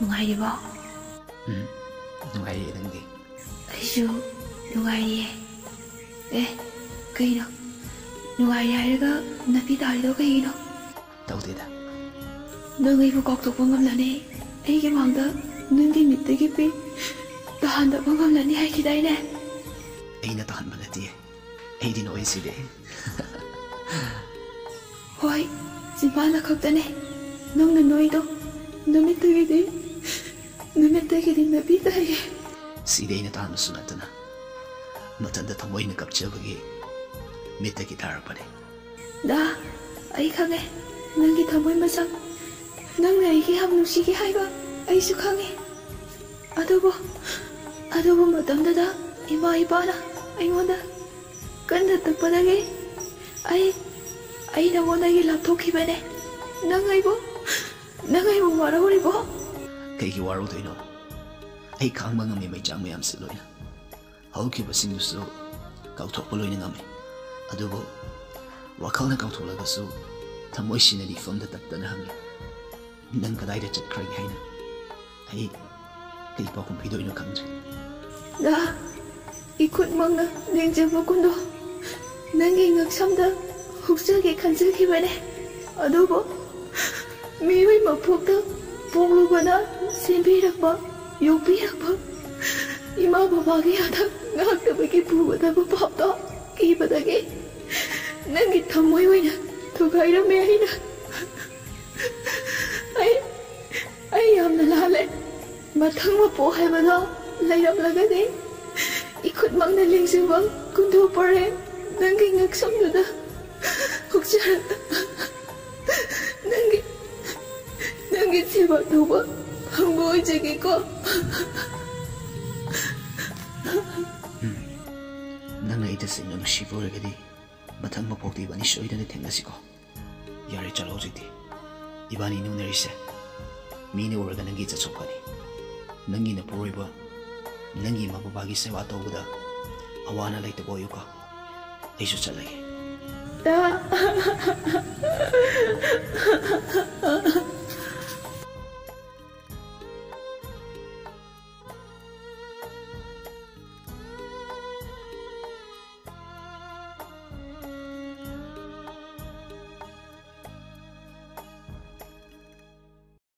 Nungayribo? Nungayri nangdi. Aishu nungayriye. Kaino? Nungayri hairaga napi tarido kaino? Tawdeda. Nang aibu kaukthokpa ngamlane aigi mangda nanggi mittagi pi tahandaba ngamlane haikidaine. Aina tahanba natiye. Aidi no aiside. Hoi, simpana khaktane. Nangna noido namittagidi napi taye. Side aina tahanba sunatana. Matanda thamoina kapchabagi mittagi tharapane. Da, ai khange. Nanggi thamoy masak nangna aigi ham nusigi haiba aisu khange. Adubo matamdada ima ipana aingonda kanda takpadagi ai nangondagi lapthokibane. Nangaibo warahoribo? Kaigi warodoino? Ai khangba ngami maichang mayam se loina. Haukiba singdusu kauthokpa loina ngami. Adubo wakhalna kautholaгаsu thamoy sinadi famda tattana hangi. Nang kadaida chatkragi haina. Ai kai pakum pidoino khangdri. Da ikut mangna nengjaba kundo nangi ngaksamda huksagi khanjakibane. Adubo miwi mapokta ponglubana sembirakpa yokpirakpa ima babagi hada ngaktabagi pugadaba papta kibadagi nangi thamoy oina thugairame aina. Ai yamna lale mathang mapo haibado layramlagadi ikut mangna lengsuba kundo pare nangi ngaksamduda hukjarata nangi seba tuba hangbo ojagi ko. Nang aida singna nushibo regadi mathang mapokti ibani soidana thengasiko. Yare chalo jiti. Ibani nunarise. Mine uraga nangi chatsokani. Nangi na poroiba nangi mababagi sewa tawbada awana laitabo yuka. Aisu chalage. Da